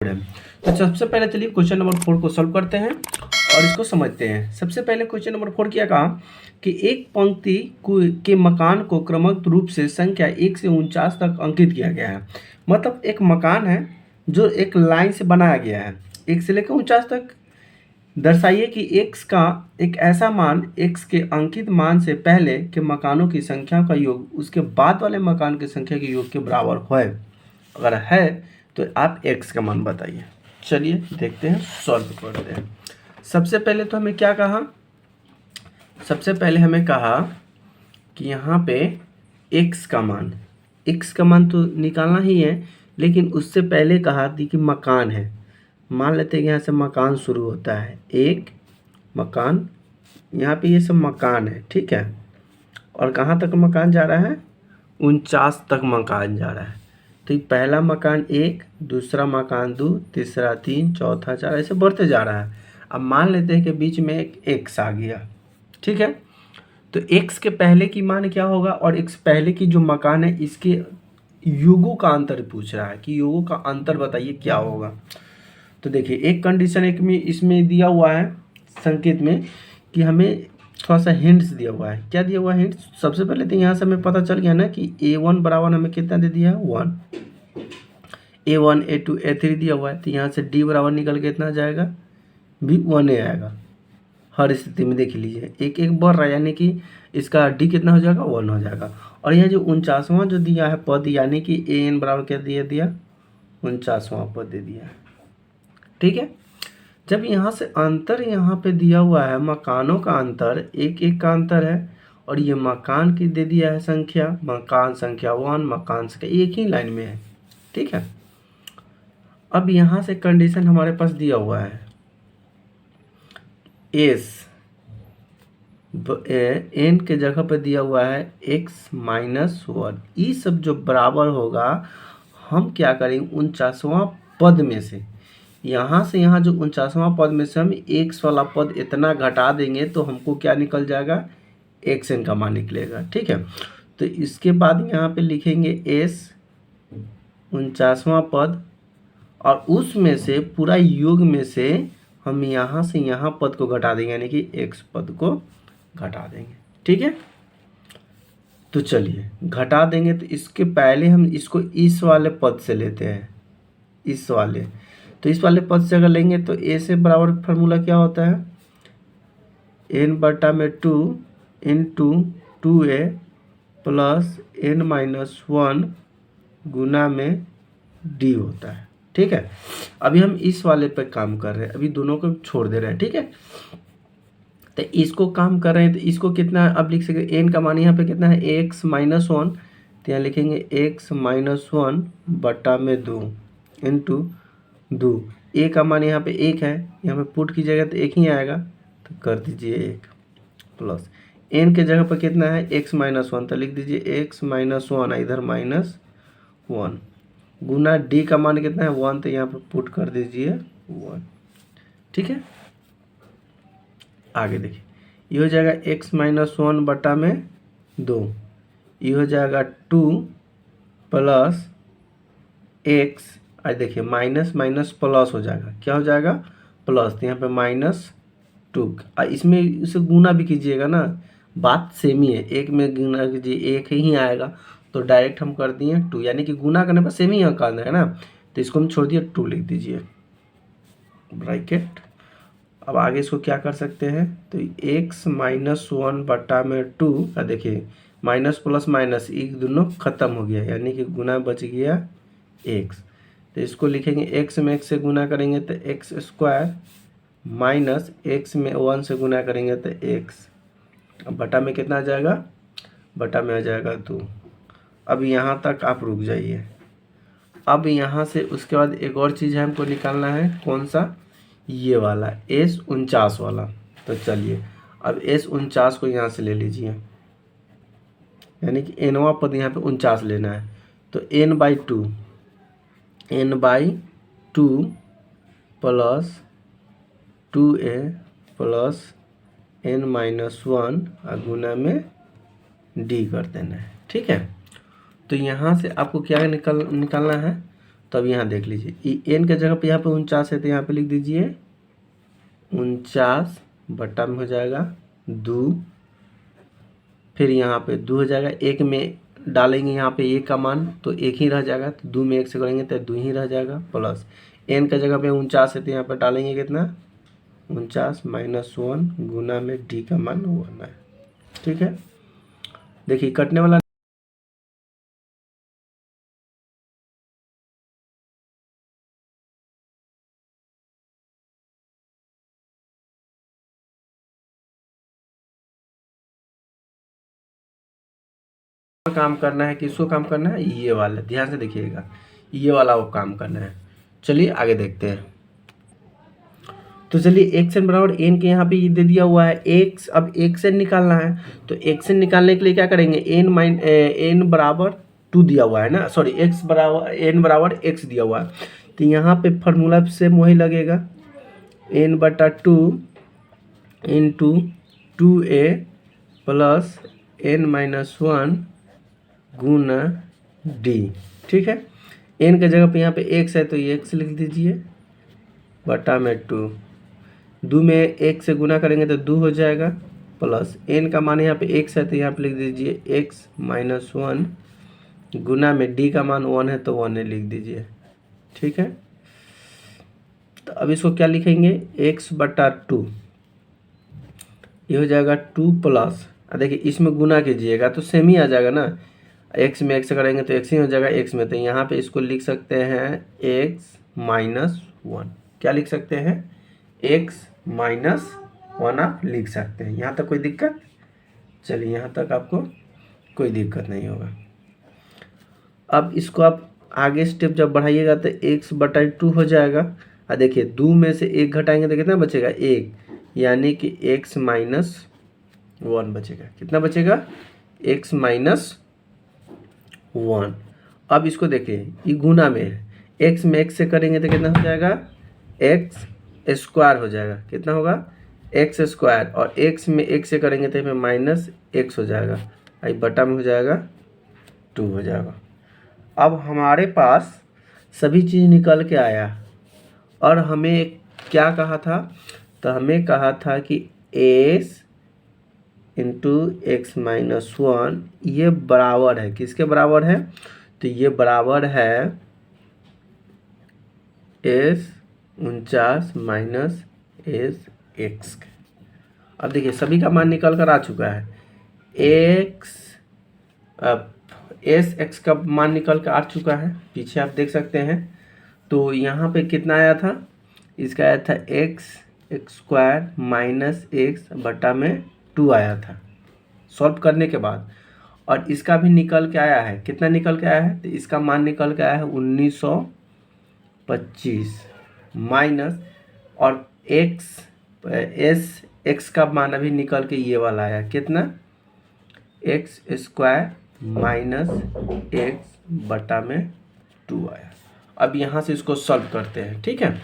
है। तो सबसे पहले चलिए क्वेश्चन नंबर 4 को सॉल्व करते हैं और इसको समझते हैं। सबसे पहले क्वेश्चन नंबर 4 क्या कहा कि एक पंक्ति के मकान को क्रमिक रूप से संख्या 1 से 49 तक अंकित किया गया है। मतलब एक मकान है जो एक लाइन से बनाया गया है 1 से लेकर 49 तक। दर्शाइए कि x का एक ऐसा मान x के अंकित मान से पहले के मकानों की संख्या का योग उसके बाद वाले मकान की संख्या के योग के बराबर है। अगर है तो आप x का मान बताइए। चलिए देखते हैं, सॉल्व करते हैं। सबसे पहले तो हमें क्या कहा, सबसे पहले हमें कहा कि यहाँ पे x का मान तो निकालना ही है, लेकिन उससे पहले कहा थी कि मकान है। मान लेते हैं यहाँ से मकान शुरू होता है, एक मकान, यहाँ पे ये सब मकान है, ठीक है। और कहाँ तक मकान जा रहा है, 49 तक मकान जा रहा है। तो पहला मकान 1, दूसरा मकान 2, तीसरा 3, चौथा 4, ऐसे बढ़ते जा रहा है। अब मान लेते हैं कि बीच में एक x आ गया, ठीक है। तो x के पहले की मान क्या होगा और x पहले की जो मकान है इसके युगों का अंतर पूछ रहा है कि युगों का अंतर बताइए क्या होगा। तो देखिए एक कंडीशन एक में इसमें दिया हुआ है संकेत में कि हमें थोड़ा सा हिंट्स दिया हुआ है। क्या दिया हुआ है हिंट्स? सबसे पहले तो यहाँ से हमें पता चल गया ना कि a1 बराबर हमें कितना दे दिया है 1, a1 a2 a3 दिया हुआ है। तो यहाँ से d बराबर निकल के कितना जाएगा, भी 1 आएगा। हर स्थिति में देख लीजिए एक एक बढ़ रहा है, यानी कि इसका d कितना हो जाएगा 1 हो जाएगा। और यहाँ जो 49वां जो दिया है पद, यानी कि an बराबर क्या दिया 49वां पद दे दिया है, ठीक है। जब यहाँ से अंतर यहाँ पे दिया हुआ है, मकानों का अंतर एक एक का अंतर है, और ये मकान की दे दिया है संख्या, मकान संख्या 1, मकान संख्या एक ही लाइन में है, ठीक है। अब यहाँ से कंडीशन हमारे पास दिया हुआ है n के जगह पे दिया हुआ है x-1। ये सब जो बराबर होगा, हम क्या करेंगे 49वां पद में से, यहाँ से यहाँ जो 49वां पद में से हम x वाला पद इतना घटा देंगे तो हमको क्या निकल जाएगा, xn का मान निकलेगा, ठीक है। तो इसके बाद यहाँ पे लिखेंगे s 49वां पद, और उसमें से पूरा योग में से हम यहाँ से यहाँ पद को घटा देंगे, यानी कि x पद को घटा देंगे, ठीक है। तो चलिए घटा देंगे, तो इसके पहले हम इसको इस वाले पद से लेते हैं, इस वाले। तो इस वाले पद से अगर लेंगे तो a से बराबर फार्मूला क्या होता है, n/2 into 2a plus n-1 गुना में d होता है, ठीक है। अभी हम इस वाले पे काम कर रहे हैं, अभी दोनों को छोड़ दे रहे हैं, ठीक है। तो इसको काम कर रहे हैं, तो इसको कितना अब लिख सकते, n का मान यहाँ पे कितना है x-1, तो यहाँ लिखेंगे x-1 बटा में 2 इंटू 2। a का मान यहाँ पे 1 है, यहाँ पे पुट कीजिएगा तो 1 ही आएगा, तो कर दीजिए 1 प्लस n के जगह पर कितना है x-1, तो लिख दीजिए x-1, इधर -1 गुना d का मान कितना है 1, तो यहाँ पर पुट कर दीजिए 1, ठीक है। आगे देखिए ये हो जाएगा x-1 बटा में 2, ये हो जाएगा 2 प्लस x, आज देखिए माइनस माइनस प्लस हो जाएगा, क्या हो जाएगा प्लस, तो यहाँ पे -2। इसमें इसे गुना भी कीजिएगा ना, बात सेम ही है, एक में गुना कीजिए एक ही आएगा, तो डायरेक्ट हम कर दिए 2, यानी कि गुना करने पर सेम ही अंक आता है ना, तो इसको हम छोड़ दिए 2 लिख दीजिए ब्रैकेट। अब आगे इसको क्या कर सकते हैं, तो x-1 बटा में 2, देखिए माइनस प्लस माइनस एक दोनों खत्म हो गया, यानी कि गुना बच गया x। तो इसको लिखेंगे x में x से गुना करेंगे तो x² माइनस x में 1 से गुना करेंगे तो x, अब बटा में कितना आ जाएगा, बटा में आ जाएगा 2। अब यहाँ तक आप रुक जाइए। अब यहाँ से उसके बाद एक और चीज़ है हमको निकालना है, कौन सा, ये वाला s49 वाला। तो चलिए अब s49 को यहाँ से ले लीजिए, यानी कि nवां पद यहाँ पे 49 लेना है, तो n/2 plus 2a plus n-1 गुना में d कर देना है, ठीक है। तो यहाँ से आपको क्या निकालना है, तो अब यहाँ देख लीजिए, एन के जगह पे यहाँ पे 49 है तो यहाँ पे लिख दीजिए 49 बटा में हो जाएगा 2, फिर यहाँ पे 2 हो जाएगा, एक में डालेंगे यहाँ पे एक का मान तो एक ही रह जाएगा, तो 2 में 1 से करेंगे तो 2 ही रह जाएगा, प्लस एन का जगह पे 49 है तो यहाँ पे डालेंगे कितना 49 माइनस 1 गुना में डी का मान 1 है। ठीक है, देखिए कटने वाला काम करना है, किसको काम करना है, ये वाला, ध्यान से देखिएगा, ये वाला वो काम करना है। चलिए आगे देखते हैं। तो चलिए एक्स एन बराबर एन के यहाँ पे ये दे दिया हुआ है एक्स, अब एक्स एन निकालना है, तो एक्स एन निकालने के लिए क्या करेंगे, एन बराबर 2 दिया हुआ है ना, सॉरी एक्स बराबर एन बराबर एक्स दिया हुआ है, तो यहाँ पे फार्मूला सेम वही लगेगा, एन बटा 2 into 2a plus n minus 1 गुना डी। ठीक है, एन के जगह पे यहाँ पे एक्स है तो ये एक्स लिख दीजिए बटा में 2 में एक से गुना करेंगे तो 2 हो जाएगा, प्लस एन का मान यहाँ पे एक्स है तो यहाँ पे लिख दीजिए एक्स माइनस 1 गुना में डी का मान 1 है तो 1 लिख दीजिए। ठीक है, तो अब इसको क्या लिखेंगे, एक्स बटा 2, ये हो जाएगा 2 प्लस, देखिए इसमें गुना कीजिएगा तो सेम ही आ जाएगा ना, एक्स में एक्स करेंगे तो एक्स ही हो जाएगा एक्स में, तो यहाँ पे इसको लिख सकते हैं एक्स माइनस 1, क्या लिख सकते हैं, एक्स माइनस 1 आप लिख सकते हैं। यहाँ तक कोई दिक्कत, चलिए यहाँ तक आपको कोई दिक्कत नहीं होगा। अब इसको आप आगे स्टेप जब बढ़ाइएगा तो एक्स बटा 2 हो जाएगा, और देखिए 2 में से 1 घटाएंगे तो कितना बचेगा 1, यानी कि एक्स माइनस 1 बचेगा, कितना बचेगा एक्स माइनस 1। अब इसको देखिए ये गुना में है, एक्स में एक्स से करेंगे तो कितना हो जाएगा एक्स स्क्वायर हो जाएगा, कितना होगा एक्स स्क्वायर, और एक्स में एक्स से करेंगे तो इसमें माइनस एक्स हो जाएगा, आई बटा में हो जाएगा 2 हो जाएगा। अब हमारे पास सभी चीज़ निकल के आया, और हमें क्या कहा था, तो हमें कहा था कि एस इंटू एक्स माइनस 1 ये बराबर है, किसके बराबर है, तो ये बराबर है एस 49 माइनस एस एक्स। अब देखिए सभी का मान निकल कर आ चुका है, एक्स अब एस एक्स का मान निकल कर आ चुका है, पीछे आप देख सकते हैं। तो यहाँ पे कितना आया था, इसका आया था एक्स स्क्वायर माइनस एक्स बटा में 2 आया था सॉल्व करने के बाद, और इसका भी निकल के आया है, कितना निकल के आया है, तो इसका मान निकल के आया है 1925 माइनस, और एक्स का मान अभी निकल के ये वाला आया, कितना एक्स स्क्वायर माइनस एक्स बटा में 2 आया। अब यहाँ से इसको सॉल्व करते हैं। ठीक है,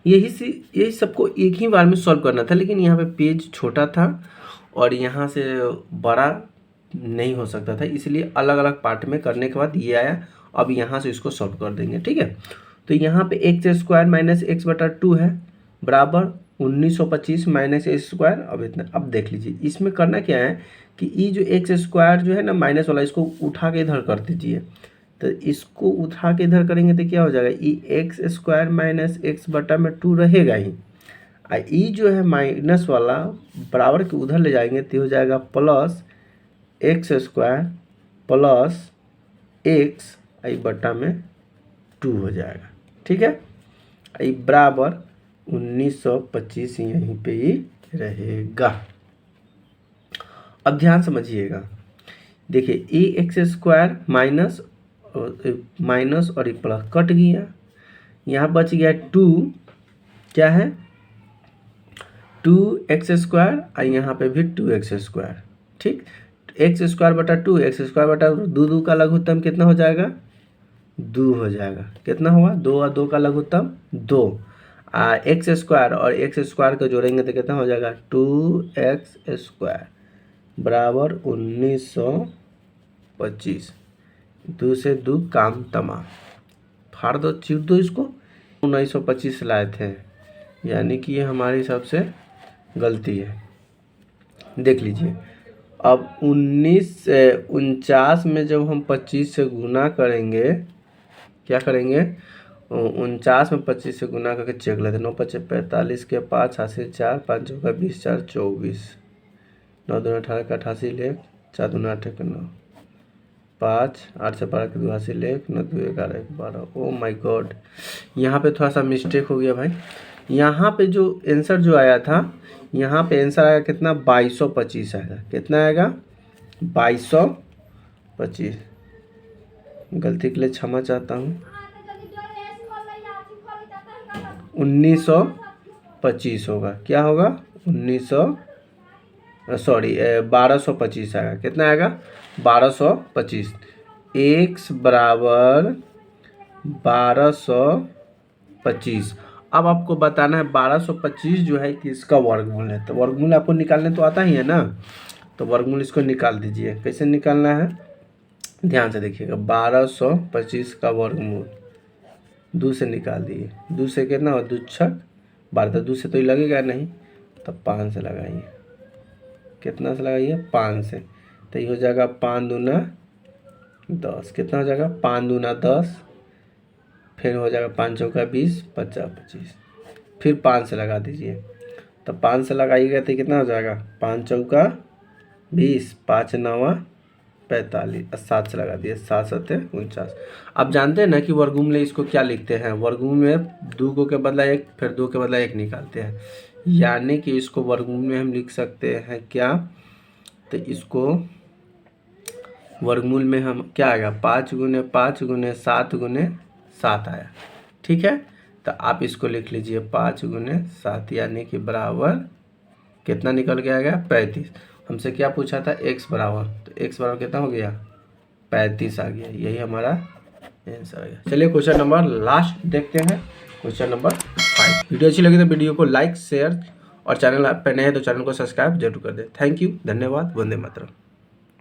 यही सबको एक ही बार में सॉल्व करना था, लेकिन यहाँ पे पेज छोटा था और यहाँ से बड़ा नहीं हो सकता था, इसलिए अलग अलग पार्ट में करने के बाद ये आया। अब यहाँ से इसको सॉल्व कर देंगे। ठीक है, तो यहाँ पे एक्स स्क्वायर माइनस एक्स बटा 2 है बराबर 1925 माइनस एक्स स्क्वायर। अब इतना, अब देख लीजिए इसमें करना क्या है कि ये जो एक्स स्क्वायर जो है ना माइनस वाला, इसको उठा के इधर कर दीजिए, तो इसको उठा के इधर करेंगे तो क्या हो जाएगा, ये एक्स स्क्वायर माइनस एक्स बटा में 2 रहेगा ही, ई जो है माइनस वाला बराबर के उधर ले जाएंगे तो हो जाएगा plus x square plus x i बटा में 2 हो जाएगा। ठीक है, आई बराबर 1925 यहीं पे ही रहेगा। अब ध्यान समझिएगा, देखिए ए एक्स स्क्वायर माइनस और एक प्लस कट गया, यहाँ बच गया 2, क्या है 2x स्क्वायर, और यहाँ पे भी 2x स्क्वायर। ठीक, एक्स स्क्वायर बटा 2, एक्स स्क्वायर बटा 2 का लघुत्तम कितना हो जाएगा 2 हो जाएगा, कितना हुआ 2 और 2 का लघुत्तम 2, एक्स स्क्वायर और एक्स स्क्वायर को जोड़ेंगे तो कितना हो जाएगा 2x स्क्वायर बराबर 1925, 2 से 2 काम तमाम। फाड़ दो, चीर दो इसको। 1925 लाए थे, यानी कि ये हमारी सबसे गलती है। देख लीजिए, अब 49 में जब हम 25 से गुना करेंगे, क्या करेंगे, 49 में 25 से गुना करके चेक लेते हैं। 9 5 45 के 5 88 4 5 चौका 20 4 24 9 2 18 का 88 लेख 4 2 8 का 9 5 8 से 12 के 82 लेख 9 2 11 1 12। ओ माय गॉड, यहाँ पे थोड़ा सा मिस्टेक हो गया भाई। यहाँ पे जो आंसर जो आया था, यहाँ पे आंसर आएगा कितना, 2225 आएगा। कितना आएगा, 2225। गलती के लिए क्षमा चाहता हूँ। 1925 होगा, क्या होगा, 1225 आएगा। कितना आएगा, 1225। x बराबर 1225। अब आपको बताना है 1225 जो है कि इसका वर्गमूल है। तो वर्गमूल आपको निकालने तो आता ही है ना, तो वर्गमूल इसको निकाल दीजिए। कैसे निकालना है, ध्यान से देखिएगा। 1225 का वर्गमूल 2 से निकाल दिए। 2 से कितना हो, 2 छक 12। 2 से तो ये लगेगा नहीं, तो 5 से लगाइए। कितना से लगाइए, 5 से। तो ये हो जाएगा 5 दूना 10। कितना हो जाएगा, 5 दूना 10। फिर हो जाएगा 5 चौका 20 50 25। फिर 5 से लगा दीजिए। तो 5 से लगाइएगा तो कितना हो जाएगा, 5 चौका 20 5 9 45। 7 से लगा दिए, 7 7 49। अब जानते हैं ना कि वर्गमूल में इसको क्या लिखते हैं, वर्गमूल में 2 के बदला 1, फिर 2 के बदला 1 निकालते हैं। यानी कि इसको वर्गमूल में हम लिख सकते हैं क्या, तो इसको वर्गमूल में हम क्या आएगा, 5 गुने 5 गुने 7 गुने 7 आया। ठीक है, तो आप इसको लिख लीजिए 5 गुने 7, यानी कि बराबर कितना निकल के आएगा, 35। हमसे क्या पूछा था, x बराबर, तो x बराबर कितना हो गया, 35 आ गया। यही हमारा आंसर आ गया। चलिए क्वेश्चन नंबर लास्ट देखते हैं, क्वेश्चन नंबर 5। वीडियो अच्छी लगी तो वीडियो को लाइक शेयर और चैनल पर नए हैं तो चैनल को सब्सक्राइब जरूर कर दें। थैंक यू, धन्यवाद, वंदे मातरम।